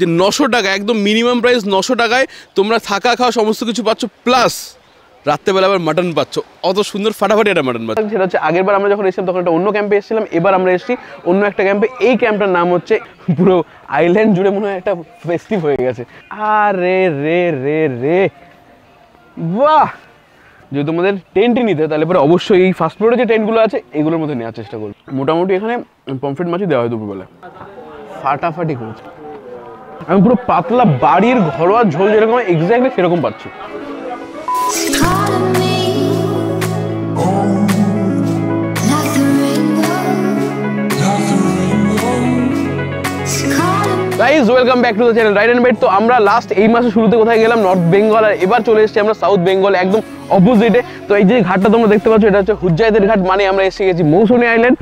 যে 900 টাকা একদম মিনিমাম প্রাইস, 900 টাকায় তোমরা থাকা খাওয়া সমস্ত কিছু পাচ্ছ, প্লাস রাত্রেবেলা আবার মাটন পাচ্ছ। অত সুন্দর ফাটাফাটি একটা মাটন পাচ্ছ। সেটা হচ্ছে আগেরবার আমরা যখন এসেছিলাম তখন একটা অন্য ক্যাম্পে এসেছিলাম, এবার আমরা এসেছি অন্য একটা ক্যাম্পে। এই ক্যাম্পটার নাম হচ্ছে, পুরো আইল্যান্ড জুড়ে মনে হয় একটা ফেস্টিভ হয়ে গেছে। আরে রে রে রে বাহ! যদি তোমাদের টেন্টই নিতে তাহলে পরে অবশ্যই এই ফার্স্ট ফ্লোরে যে টেন্টগুলো আছে এগুলোর মধ্যে নেওয়ার চেষ্টা করবো। মোটামুটি এখানে পমফ্রেট মাছই দেওয়া হয় দুপুরবেলা, ফাটাফাটি করেছে। আমি পুরো পাতলা বাড়ির ঘরোয়া ঝোল যেরকম এক্স্যাক্টলি সেরকম পাচ্ছি। Guys welcome back to the channel Ride and Bite. তো আমরা লাস্ট এই মাসের শুরুতে কোথায় গেলাম? নর্থ বেঙ্গল, আর এবার চলে এসেছি আমরা সাউথ বেঙ্গল, একদম অপোজিটে। তো এই যে ঘাটটা তোমরা দেখতে পাচ্ছ এটা হচ্ছে হুজ্জাইদের ঘাট, মানে আমরা এসে গেছি মৌসুনী আইল্যান্ড।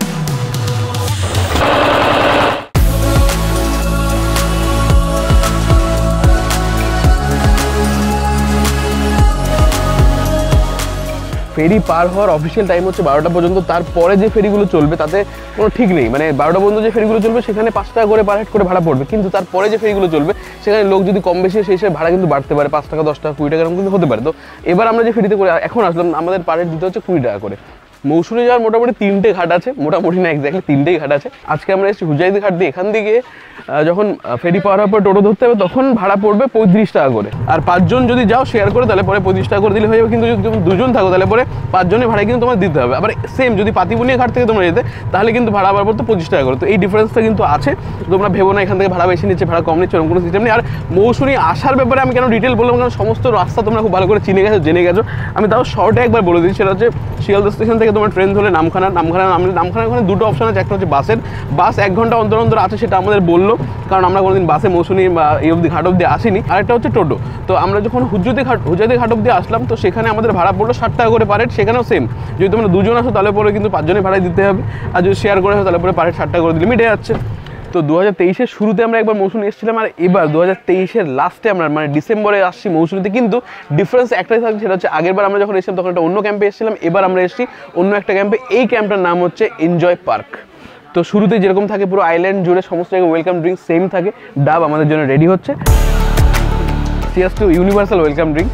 ফেরি পার হওয়ার অফিসিয়াল টাইম হচ্ছে 12টা পর্যন্ত। তারপরে যে ফেরিগুলো চলবে তাতে কোনো ঠিক নেই, মানে 12টা পর্যন্ত যে ফেরিগুলো চলবে সেখানে 5 টাকা করে পার হেড করে ভাড়া পড়বে, কিন্তু তারপরে যে ফেরিগুলো চলবে সেখানে লোক যদি কম বেশি সেই হিসেবে ভাড়া কিন্তু বাড়তে পারে, 5 টাকা 10 টাকা 20 টাকা এরকম কিন্তু হতে পারে। তো এবার আমরা যে ফেরিতে করে এখন আসলাম আমাদের পার হেড দিতে হচ্ছে 20 টাকা করে। মৌসুমী যাওয়ার মোটামুটি 3টে ঘাট আছে, মোটামুটি না এক্স্যাক্টলি 3টেই ঘাট আছে। আজকে আমরা এসেছি হুজাইদি ঘাট দিয়ে। এখান থেকে যখন ফেরি পার হওয়ার পর টোটো ধরতে হবে তখন ভাড়া পড়বে 35 টাকা করে, আর 5 জন যদি যাও শেয়ার করে তাহলে পরে 25 টাকা করে দিলে হয়ে যাবে। কিন্তু যদি তুমি 2 জন থাকো তাহলে পরে 5 জনের ভাড়া কিন্তু তোমার দিতে হবে। আবার সেম যদি পাতিবুনিয়া ঘাট থেকে তোমরা যেতে তাহলে কিন্তু ভাড়া আবার পড়তো 25 টাকা করে। তো এই ডিফারেন্সটা কিন্তু আছে, তোমরা ভেবো না এখান থেকে ভাড়া বেশি নিচ্ছে ভাড়া কম নিচ্ছে, এরকম কোনো সিস্টেম নেই। আর মৌসুমী আসার ব্যাপারে আমি কেন ডিটেল বললাম, কারণ সমস্ত রাস্তা তোমরা খুব ভালো করে চিনে গেছো জেনে গেছো। আমি তাও শর্টে একবার বলে দিই, সেটা হচ্ছে শিয়ালদা স্টেশন থেকে তোমার ট্রেন ধরে নামখানার ওখানে 2টো অপশন আছে। একটা হচ্ছে বাস 1 ঘন্টা অন্তর অন্তর আছে, সেটা আমাদের বললো, কারণ আমরা কোনোদিন বাসে মৌসুমী বা এই অবধি ঘাট অবধি আসিনি। আর একটা হচ্ছে টোটো। তো আমরা যখন হুজাইদি ঘাট অবধি আসলাম তো সেখানে আমাদের ভাড়া পড়লো 60 টাকা করে পার হেড। সেখানেও সেম, যদি তোমরা 2 জন আসো তাহলে পরে কিন্তু 5 জনের ভাড়াই দিতে হবে, আর যদি শেয়ার করে আসো তাহলে পরে পার হেড 60 টাকা করে দিলে মিটে যাচ্ছে। তো 2023-এর শুরুতে আমরা একবার মৌসুমী এসেছিলাম, আর এবার 2023-এর লাস্টে আমরা মানে ডিসেম্বরে আসছি মৌসুমীতে। কিন্তু ডিফারেন্স একটাই থাকছে, সেটা হচ্ছে আগেরবার আমরা যখন এসেছিলাম তখন একটা অন্য ক্যাম্পে এসেছিলাম, এবার আমরা এসেছি অন্য একটা ক্যাম্পে। এই ক্যাম্পটার নাম হচ্ছে এনজয় পার্ক। তো শুরুতে যেরকম থাকে পুরো আইল্যান্ড জুড়ে সমস্ত জায়গায় ওয়েলকাম ড্রিঙ্ক সেম থাকে। ডাব আমাদের জন্য রেডি হচ্ছে, cheers to universal welcome drink.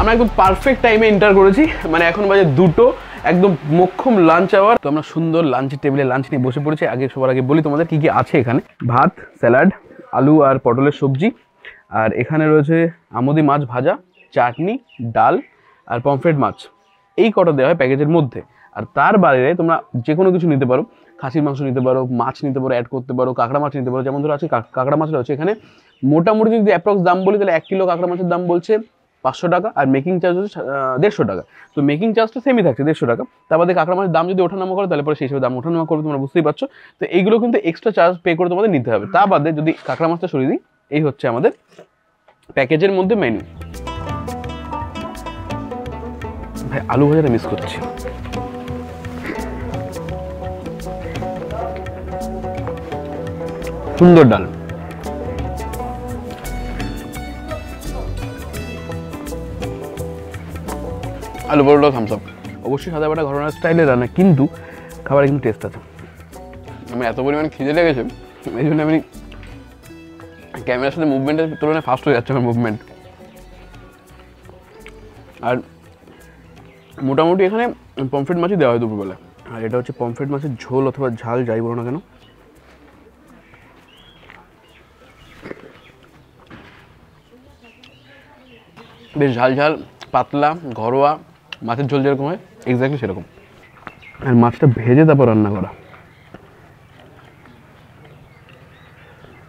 আমরা একদম পারফেক্ট টাইমে এন্টার করেছি, মানে এখন বাজে 2টো, একদম মোক্ষম লাঞ্চ আওয়ার। তো আমরা সুন্দর লাঞ্চের টেবিলে লাঞ্চ নিয়ে বসে পড়েছি। সবার আগে বলি তোমাদের কি কি আছে এখানে। ভাত, স্যালাড, আলু আর পটলের সবজি, আর এখানে রয়েছে আমুদি মাছ ভাজা, চাটনি, ডাল আর পমফ্রেট মাছ। এই কটা দেওয়া হয় প্যাকেজের মধ্যে। আর তার বাইরে তোমরা যে কোনো কিছু নিতে পারো, খাসির মাংস নিতে পারো, মাছ নিতে পারো, অ্যাড করতে পারো, কাঁকড়া মাছ নিতে পারো। যেমন ধরো আছে কাঁকড়া মাছটা হচ্ছে এখানে মোটামুটি যদি অ্যাপ্রক্স দাম বলি তাহলে 1 কিলো কাঁকড়া মাছের দাম বলছে 500 টাকা, আর মেকিং চার্জ হচ্ছে 150 টাকা। তো মেকিং চার্জটা সেমই থাকছে 150 টাকা। তার বাদে কাঁকড়া মাছের দাম যদি ওঠানামা করে তাহলে পরে সেই হিসেবে দাম ওঠানামা করবে, তোমরা বুঝতেই পারছো। তো এইগুলো কিন্তু এক্সট্রা চার্জ পে করে তোমাদের নিতে হবে। তা বাদে যদি কাঁকড়া মাছটা সরিয়ে দিই, এই হচ্ছে আমাদের প্যাকেজের মধ্যে মেনু। ভাই আলু ভাজাটা মিস করছি। সুন্দর ডাল, আলু পরোটা, থামস আপ। অবশ্যই সাদা বাটা ঘরোয়া স্টাইলে রান্না, কিন্তু খাবারে কিন্তু টেস্ট আছে। আমি এত পরিমাণ খিদে লেগেছে এই জন্য আমি ক্যামেরার সাথে মুভমেন্টের তুলনায় ফাস্ট হয়ে যাচ্ছে আমার মুভমেন্ট। আর মোটামুটি এখানে পমফ্রেট মাছই দেওয়া হয় দুপুরবেলা, আর এটা হচ্ছে পমফ্রেট মাছের ঝোল অথবা ঝাল যাই বলো না কেন। বেশ ঝাল ঝাল পাতলা ঘরোয়া মাছের ঝোল যেরকম হয় এক্স্যাক্টলি সেরকম, আর মাছটা ভেজে তারপর রান্না করা।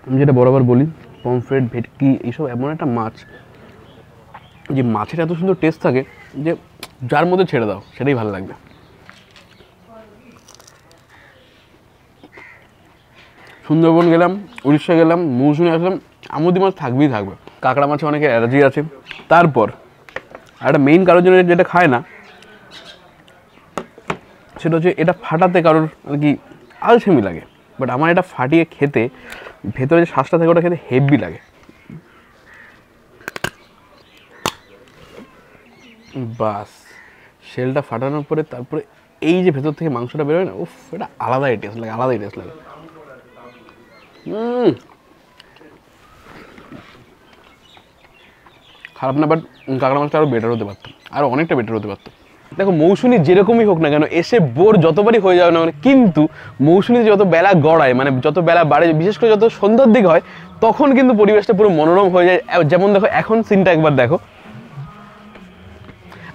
আমি যেটা বরাবর বলি, পমফ্রেট, ভেটকি এইসব এমন একটা মাছ যে মাছের এত সুন্দর টেস্ট থাকে যে যার মধ্যে ছেড়ে দাও সেটাই ভালো লাগবে। সুন্দরবন গেলাম, উড়িষ্যা গেলাম, মৌসুমী আসলাম, আমুদি মাছ থাকবেই থাকবে। কাঁকড়া মাছে অনেকের অ্যালার্জি আছে। তারপর একটা মেইন কারোর জন্য যেটা খায় না সেটা হচ্ছে এটা ফাটাতে কারোর আর কি আলসেমি লাগে, বাট আমার এটা ফাটিয়ে খেতে ভেতরে যে শ্বাসটা থাকে ওটা খেতে হেভি লাগে। বাস শেলটা ফাটানোর পরে তারপরে এই যে ভেতর থেকে মাংসটা বেরোয় না, উফ, এটা আলাদাই টেস্ট লাগে, আলাদাই টেস্ট লাগে। খারাপ না, বাট কাঁকড়া মাছটা আরও বেটার হতে পারতো, আরও অনেকটা বেটার হতে পারতো। দেখো মৌসুমী যেরকমই হোক না কেন, এসে বোর যতবারই হয়ে যাবে না মানে, কিন্তু মৌসুমী যত বেলা গড়ায়, মানে যত বেলা বাড়ে, বিশেষ করে যত সন্ধ্যার দিক হয়, তখন কিন্তু পরিবেশটা পুরো মনোরম হয়ে যায়। যেমন দেখো এখন সিনটা একবার দেখো।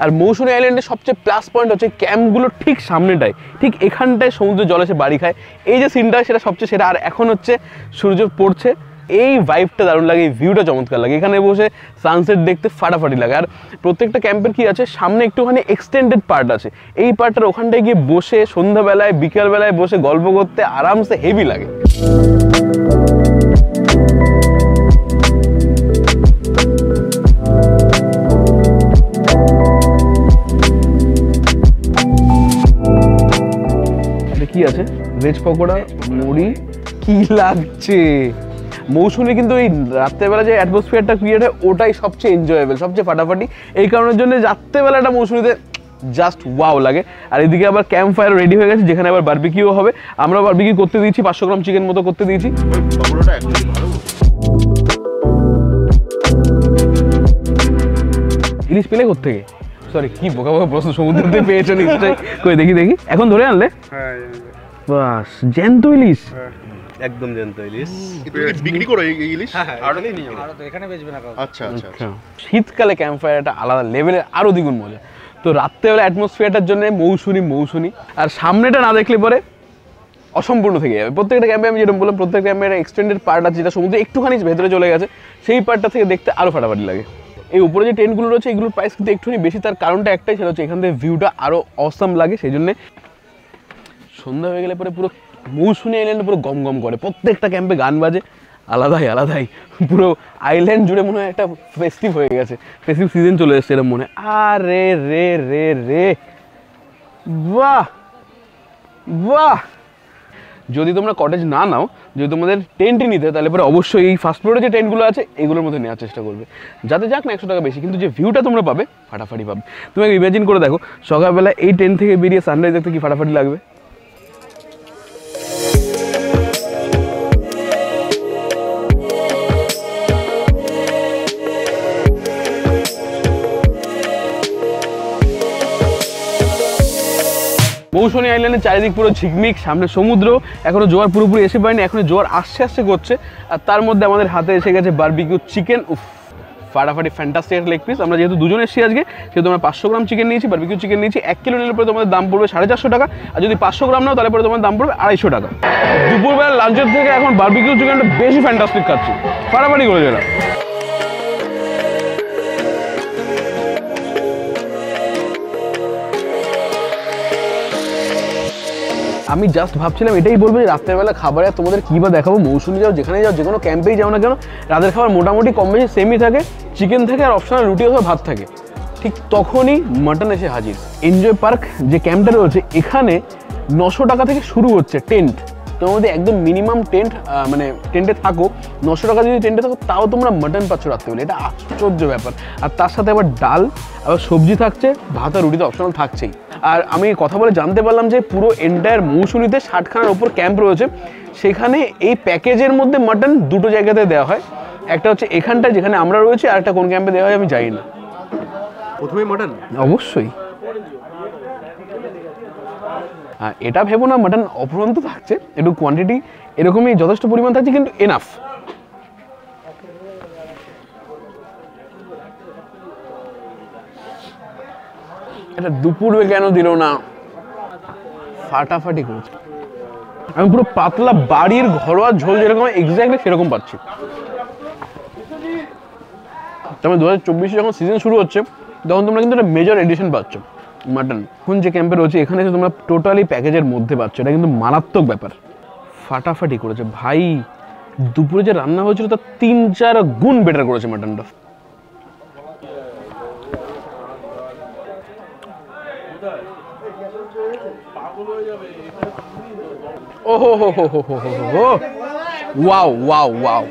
আর মৌসুমী আইল্যান্ডের সবচেয়ে প্লাস পয়েন্ট হচ্ছে ক্যাম্পগুলো ঠিক সামনেটায়, ঠিক এখানটায় সমুদ্র জল এসে বাড়ি খায়। এই যে সিনটা, সেটা সবচেয়ে সেটা। আর এখন হচ্ছে সূর্য পড়ছে, এই ভাইবটা দারুণ লাগে, এই ভিউটা চমৎকার লাগে। এখানে বসে সানসেট দেখতে ফাটাফাটি লাগে। আর প্রত্যেকটা ক্যাম্পের কি আছে, সামনে একটুখানি এক্সটেন্ডেড পার্ট আছে, এই পার্টটার ওখানটায় গিয়ে বসে সন্ধ্যাবেলায় বিকেলবেলায় বসে গল্প করতে আরামসে হেভি লাগে। কি আছে, ভেজ পকোড়া, মুড়ি, কি লাগছে। মৌসুমী কিন্তু এই রাত্রেবেলা যে অ্যাটমসফিয়ারটা ক্রিয়েট হয়, ওটাই সবচেয়ে এনজয়েবল, সবচেয়ে ফাটাফাটি। এই কারণের জন্য রাত্রেবেলাটা মৌসুমীতে জাস্ট ওয়াও লাগে। আর এদিকে আবার ক্যাম্প ফায়ার রেডি হয়ে গেছে, যেখানে আবার বারবিকিউ হবে। আমরা বারবিকিউ করতে দিয়েছি, 500 গ্রাম চিকেন মতো করতে দিয়েছি। ইলিশ পেলে কোত্থেকে? সরি, কি বোকা বোকা প্রশ্ন, সমুদ্রতে পেয়েছো নিশ্চয়ই। কই দেখি দেখি, এখন ধরে আনলে? হ্যাঁ বাস, জ্যান্ত ইলিশ, একদম জ্যান্ত ইলিশ। বিক্রি করো এই ইলিশ? এখানে বেচবে না। আচ্ছা আচ্ছা। শীতকালে ক্যাম্প ফায়ার একটা আলাদা লেভেলের আরো দ্বিগুণ মজা। তো রাত্রেবেলা অ্যাটমসফিয়ারটার জন্য মৌসুমী, আর সামনেটা না দেখলে পরে অসম্পূর্ণ থেকে যাবে। প্রত্যেকটা ক্যাম্পে আমি যেরকম বললাম, প্রত্যেক ক্যাম্পে একটা এক্সটেন্ডেড পার্ট আছে, যেটা সমুদ্রে একটুখানি ভেতরে চলে গেছে, সেই পার্টটা থেকে দেখতে আরো ফাটাফাটি লাগে। এই উপরে যে টেন্টগুলো রয়েছে, এগুলোর প্রাইস কিন্তু একটুখানি বেশি। তার কারণটা একটাই, সেটা হচ্ছে এখান থেকে ভিউটা আরো অসাম লাগে। সেই জন্য সন্ধ্যা হয়ে গেলে পরে পুরো মৌসুমী আইল্যান্ডে পুরো গম গম করে, প্রত্যেকটা ক্যাম্পে গান বাজে আলাদাই। পুরো আইল্যান্ড জুড়ে মনে হয় একটা ফেস্টিভ হয়ে গেছে, ফেস্টিভ সিজন চলে এসছে এরকম মনে। আরে রে রে রে, বাহ বাহ। যদি তোমরা কটেজ না নাও, যদি তোমাদের টেন্টই নিতে, তাহলে পরে অবশ্যই এই ফার্স্ট ফ্লোরে যে টেন্টগুলো আছে, এগুলোর মধ্যে নেওয়ার চেষ্টা করবে, যাতে যাক না 100 টাকা বেশি, কিন্তু যে ভিউটা তোমরা পাবে ফাটাফাটি পাবে। তুমি ইমাজিন করে দেখো, সকালবেলা এই টেন্ট থেকে বেরিয়ে সানরাইজ দেখতে কি ফাটাফাটি লাগবে। মৌসুমী আইল্যান্ডের চারিদিক পুরো ঝিকমিক, সামনে সমুদ্র, এখনো জোয়ার পুরোপুরি এসে পারেনি, এখনো জোয়ার আস্তে করছে। আর তার মধ্যে আমাদের হাতে এসে গেছে বারবিকিউ চিকেন। উফ, ফাটাফাটি ফ্যান্টাস্টিক একটা লেগ পিস। আমরা যেহেতু দুজন এসেছি আজকে, সেহেতু আমরা 500 গ্রাম চিকেন নিয়েছি, বারবিকিউ চিকেন নিয়েছি। 1 কিলো নিলে পরে তোমাদের দাম পড়বে 450 টাকা, আর যদি 500 গ্রাম নাও, তাহলে পরে তোমার দাম পড়বে 250 টাকা। দুপুরবেলা লাঞ্চের থেকে এখন বারবিকিউ চিকেনটা বেশি ফ্যান্টাস্টিক খাচ্ছি, ফাটাফাটি করেছে এরা। আমি জাস্ট ভাবছিলাম এটাই বলবো যে রাত্রেবেলা খাবারে তোমাদের কী বা দেখাবো। মৌসুমী যাও, যেখানে যাও, যে কোনো ক্যাম্পেই যাও না কেন, রাতের খাবার মোটামুটি কম বেশি সেমই থাকে, চিকেন থাকে আর অপশনাল রুটি অথবা ভাত থাকে। ঠিক তখনই মাটন এসে হাজির। এনজয় পার্ক যে ক্যাম্পটা রয়েছে, এখানে 900 টাকা থেকে শুরু হচ্ছে টেন্ট। তোমার মধ্যে একদম মিনিমাম টেন্ট, মানে টেন্টে থাকো, 900 টাকা যদি টেন্টে থাকো, তাও তোমরা মাটন পাচ্ছ রাত্রেবেলা। এটা আশ্চর্য ব্যাপার। আর তার সাথে আবার ডাল, আবার সবজি থাকছে, ভাত আর রুটি তো অপশনাল থাকছেই। আর আমি কথা বলে জানতে পারলাম যে পুরো এন্টায়ার মৌসুমীতে 60খানার ওপর ক্যাম্প রয়েছে। সেখানে এই প্যাকেজের মধ্যে মাটন দুটো জায়গাতে দেওয়া হয়। একটা হচ্ছে এখানটায় যেখানে আমরা রয়েছি, আর একটা কোন ক্যাম্পে দেওয়া হয় আমি জানি না। প্রথমে মাটন অবশ্যই। এটা ভেবো না মাটন অপরন্ত থাকছে, একটু কোয়ান্টিটি এরকমই যথেষ্ট পরিমাণ থাকছে, কিন্তু এনাফ। এটা দুপুরে কেন দিল না, ফাটাফাটি করেছে। আমি পুরো পাতলা বাড়ির ঘরোয়া ঝোল যেরকম এক্স্যাক্টলি সেরকম পাচ্ছি। তবে 2024 যখন সিজন শুরু হচ্ছে, তখন তোমরা কিন্তু একটা মেজর এডিশন পাচ্ছ মাটন। এখন যে ক্যাম্পে রয়েছে, এখানে এসে তোমরা টোটালি প্যাকেজের মধ্যে পাচ্ছ। এটা কিন্তু মারাত্মক ব্যাপার, ফাটাফাটি করেছে ভাই। দুপুরে যে রান্না হয়েছিল তার 3-4 গুণ বেটার করেছে মাটনটা। ওহো হো হো হো হো হো, ওয়াও ওয়াও ওয়াও।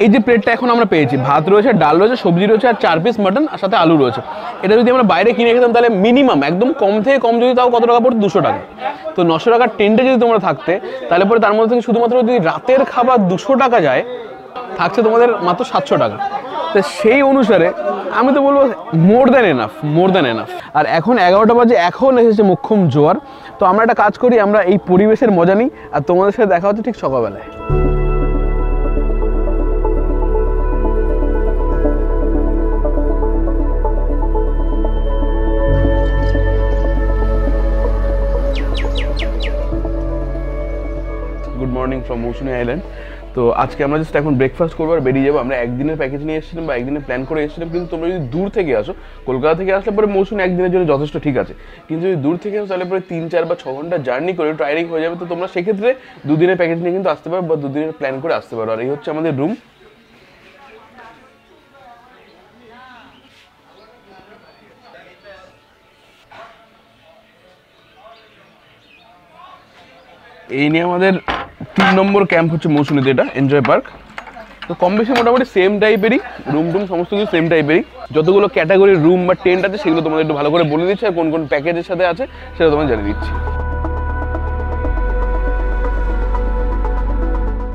এই যে প্লেটটা এখন আমরা পেয়েছি, ভাত রয়েছে, ডাল রয়েছে, সবজি রয়েছে, আর 4 পিস মাটন, আর সাথে আলু রয়েছে। এটা যদি আমরা বাইরে কিনে খেতাম তাহলে মিনিমাম একদম কম থেকে কম যদি তাও কত টাকা পড়তো, 200 টাকা। তো 900 টাকার টেন্টে যদি তোমরা থাকতে, তাহলে পরে তার মধ্যে থেকে শুধুমাত্র যদি রাতের খাবার 200 টাকা যায়, থাকছে তোমাদের মাত্র 700 টাকা। তো সেই অনুসারে আমি তো বলবো মোর দ্যান এনাফ। আর এখন 11টা বাজে, এখন এসেছে মোক্ষম জোয়ার। তো আমরা একটা কাজ করি, আমরা এই পরিবেশের মজা নিই, আর তোমাদের সাথে দেখা হচ্ছে ঠিক সকালবেলায়। Good morning from Mousuni island. তো আজকে আমরা জাস্ট এখন ব্রেকফাস্ট করবো আর বেরিয়ে যাবো। আমরা একদিনের প্যাকেজ নিয়ে এসেছিলাম বা একদিনের প্ল্যান করে এসেছিলাম, কিন্তু তোমরা যদি দূর থেকে আসো, কলকাতা থেকে আসলে পরে মৌসুমী একদিনের জন্য যথেষ্ট ঠিক আছে, কিন্তু যদি দূর থেকে আসো তাহলে পরে 3, 4 বা 6 ঘন্টা জার্নি করে টায়ারিং হয়ে যাবে। তো তোমরা সেক্ষেত্রে 2 দিনের প্যাকেজ নিয়ে কিন্তু আসতে পারো বা 2 দিনের প্ল্যান করে আসতে পারো। আর এই হচ্ছে আমাদের রুম। এই নিয়ে আমাদের 3 নম্বর ক্যাম্প হচ্ছে মৌসুমীতে, এটা এনজয় পার্ক। তো কম বেশি মোটামুটি সেম টাইপেরই রুম সমস্ত কিছু সেম টাইপেরই। যতগুলো ক্যাটাগরির রুম বা টেন্ট আছে সেগুলো তোমাদের একটু ভালো করে বলে দিচ্ছি, আর কোন কোন প্যাকেজের সাথে আছে সেটা তোমাদের জানিয়ে দিচ্ছি।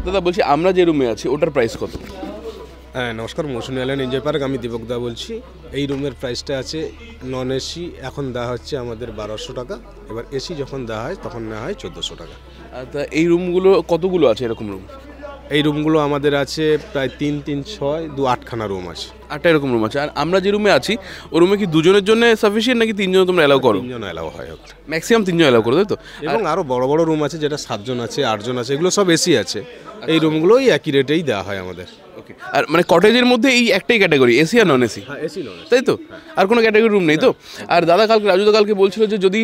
দাদা বলছি, আমরা যে রুমে আছি ওটার প্রাইস কত? হ্যাঁ নমস্কার, মৌসুমী আইল্যান্ড এনজয় পার্ক, আমি দীপক দা বলছি। এই রুমের প্রাইসটা আছে নন এসি এখন দেওয়া হচ্ছে আমাদের 1200 টাকা, এবার এসি যখন দেওয়া হয় তখন নেওয়া হয় 1400 টাকা। তা এই রুমগুলো কতগুলো আছে এরকম রুম? এই রুমগুলো আমাদের আছে প্রায় 3, 3, 6, 2, 8খানা রুম আছে। 8টা এরকম রুম আছে। আর আমরা যে রুমে আছি ও রুমে কি 2 জনের জন্য সাফিসিয়েন্ট নাকি 3 জন তোমরা অ্যালাউ করো? 3 জন অ্যালাউ হয়, ম্যাক্সিমাম 3 জন অ্যালাউ করো, তাই তো? এবং আরও বড় বড় রুম আছে যেটা 7 জন আছে, 8 জন আছে, এগুলো সব এসি আছে। এই রুমগুলোই একই রেটেই দেওয়া হয় আমাদের। ওকে। আর মানে কটেজের মধ্যে এই একটাই ক্যাটাগরি, এসি আর নন এসি? হ্যাঁ এসি নন এসি, তাই তো? আর কোনো ক্যাটাগরি রুম নেই তো? আর দাদা রাজু কালকে বলছিল যে যদি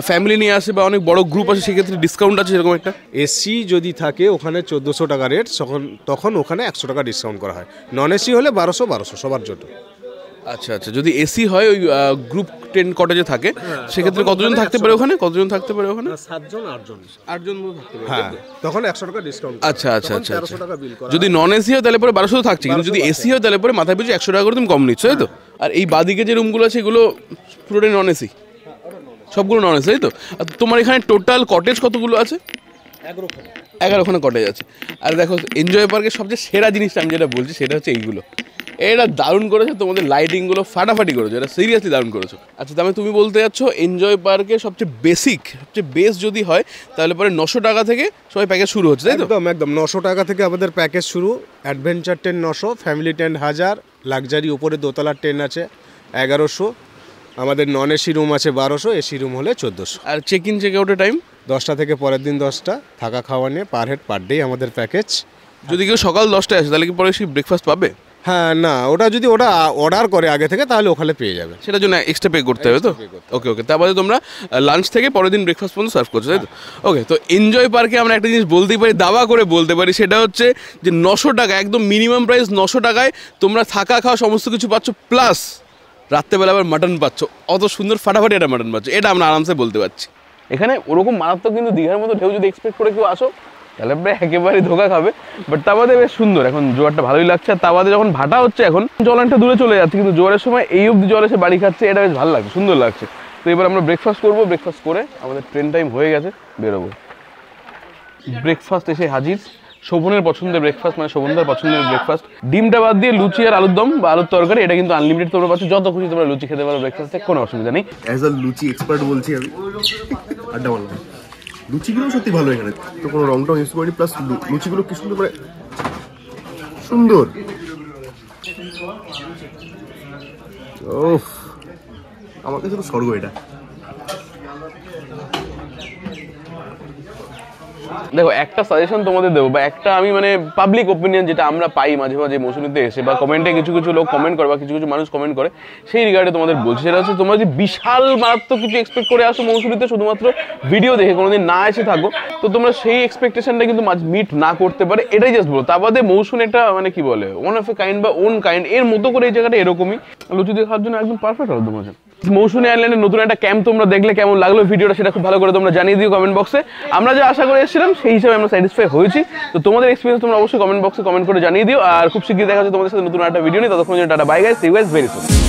ফ্যামিলি নিয়ে আসে বা অনেক বড় গ্রুপ আসে সেক্ষেত্রে ডিসকাউন্ট আছে সেরকম একটা? এসি যদি থাকে ওখানে 1400 টাকা রেট, তখন ওখানে 100 টাকা ডিসকাউন্ট করা হয়। নন এসি হলে 1200 সবার জন্য। আচ্ছা, যদি এসি হয় ওই গ্রুপ টেন্ট কটেজে থাকে, সেক্ষেত্রে কতজন থাকতে পারে ওখানে? 7 জন 8 জন 8 জন থাকতে পারে। হ্যাঁ, তখন 100 টাকা ডিসকাউন্ট। আচ্ছা। 1300 টাকা বিল করা। যদি নন এসি হয় তাহলে পরে 1200 থাকছে, কিন্তু যদি এসি হয় তাহলে পরে মাথায় পিছু 100 টাকা করে তুমি কম নিচ্ছ, তাই তো? আর এই বাদিকে যে রুমগুলো আছে এগুলো পুরোটাই নন এসি? সবগুলো নন এসি, তাই তো? আর তোমার এখানে টোটাল কটেজ কতগুলো আছে? 11খানা কটেজ আছে। আর দেখো এনজয় পার্কের সবচেয়ে সেরা জিনিসটা আমি যেটা বলছি সেটা হচ্ছে এইগুলো। এটা দারুণ করেছে, তোমাদের লাইটিংগুলো ফাটাফাটি করেছো, এটা সিরিয়াসলি দারুণ করেছো। আচ্ছা, তাহলে তুমি বলতে যাচ্ছ এনজয় পার্কে সবচেয়ে বেস যদি হয় তাহলে পরে 900 টাকা থেকে সবাই প্যাকেজ শুরু হচ্ছে, তাই তো? একদম 900 টাকা থেকে আমাদের প্যাকেজ শুরু। Adventure tent 900, family tent 1000, luxury উপরে দোতলার টেন্ট আছে 1100, আমাদের নন এসি রুম আছে 1200, এসি রুম হলে 1400। আর চেক ইন চেক আউটের টাইম 10টা থেকে পরের দিন 10টা, থাকা খাওয়া নিয়ে পার হেড পার ডে আমাদের প্যাকেজ। যদি কেউ সকাল 10টায় আসে তাহলে কি পরে সেই ব্রেকফাস্ট পাবে? হ্যাঁ, না ওটা যদি ওটা অর্ডার করে আগে থেকে তাহলে ওখানে পেয়ে যাবে, সেটার জন্য এক্সট্রা পে করতে হবে তো? ওকে। তারপরে তোমরা লাঞ্চ থেকে পরের দিন ব্রেকফাস্ট পর্যন্ত সার্ভ করছো, তাই তো? ওকে। তো এনজয় পার্কে আমরা একটা জিনিস বলতেই পারি, দাবা করে বলতে পারি, সেটা হচ্ছে যে 900 টাকা একদম মিনিমাম প্রাইস। 900 টাকায় তোমরা থাকা খাওয়া সমস্ত কিছু পাচ্ছ, প্লাস রাত্রেবেলা আবার মাটন পাচ্ছ, অত সুন্দর ফাটাফাটি একটা মাটন পাচ্ছ, এটা আমরা আরামসে বলতে পারছি। এখানে ওরকম মারাত্মক কিন্তু দীঘার মতো ঢেউ যদি এক্সপেক্ট করে কেউ আসো তাহলে প্রায় একেবারেই ধোকা খাবে। বাট তা বাদে বেশ সুন্দর, এখন জোয়ারটা ভালোই লাগছে। আর তা বাদে যখন ভাটা হচ্ছে, এখন জল অনেকটা দূরে চলে যাচ্ছে, কিন্তু জোয়ারের সময় এই অবধি জল এসে বাড়ি খাচ্ছে, এটা বেশ ভালো লাগছে, সুন্দর লাগছে। তো এবার আমরা ব্রেকফাস্ট করবো, ব্রেকফাস্ট করে আমাদের ট্রেন টাইম হয়ে গেছে, বেরোবো। ব্রেকফাস্ট এসে হাজির, শোভনের পছন্দের ব্রেকফাস্ট, মানে শোভনদার পছন্দের ব্রেকফাস্ট। ডিমটা বাদ দিয়ে লুচি আর আলুর দম বা আলুর তরকারি, এটা কিন্তু আনলিমিটেড তোমরা পাচ্ছ, যত খুশি তোমরা লুচি খেতে পারো ব্রেকফাস্টে, কোনো অসুবিধা নেই। অ্যাজ আ লুচি এক্সপার্ট বলছি আমি, আড্ডা মারলাম। লুচিগুলো সত্যি ভালো এখানে, তো কোনো রং টং ইউজ করিনি, প্লাস লুচিগুলো কি সুন্দর, মানে সুন্দর। ওফ, আমার কাছে তো স্বর্গ এটা। দেখো, একটা সাজেশন তোমাদের দেবো, বা একটা আমি মানে পাবলিক ওপিনিয়ন যেটা আমরা পাই মাঝে মাঝে মৌসুমীতে এসে, বা কমেন্টে কিছু লোক কমেন্ট করে বা কিছু মানুষ কমেন্ট করে, সেই রিগার্ডে তোমাদের বলছি, সেটা হচ্ছে তোমরা যদি বিশাল মারাত্মক কিছু এক্সপেক্ট করে আসো মৌসুমীতে শুধুমাত্র ভিডিও দেখে, কোনোদিন না এসে থাকো, তো তোমরা সেই এক্সপেকটেশনটা কিন্তু মিট না করতে পারে, এটাই জাস্ট বলো। তা বাদে মৌসুমী একটা মানে কি বলে ওয়ান অফ এ কাইন্ড বা ওন কাইন্ড, এর মতো করে এই জায়গাটা এরকমই, লুচি দিয়ে খাওয়ার জন্য একদম পারফেক্ট হবে তোমার। মৌসুমী আইল্যান্ডের নতুন একটা ক্যাম্প তোমরা দেখলে কেমন লাগলো ভিডিওটা, সেটা খুব ভালো করে তোমরা জানিয়ে দিও কমেন্ট বক্সে। আমরা যা আশা করে এসেছিলাম সেই হিসাবে আমরা স্যাটিসফাই হয়েছি। তো তোমাদের এক্সপিরিয়েন্স তোমরা অবশ্যই কমেন্ট বক্সে কমেন্ট করে জানিয়ে দিও। আর খুব শীঘ্রই দেখা হচ্ছে তোমাদের সাথে নতুন একটা ভিডিও নিয়ে। ততক্ষণ tata, bye guys, see you guys very soon.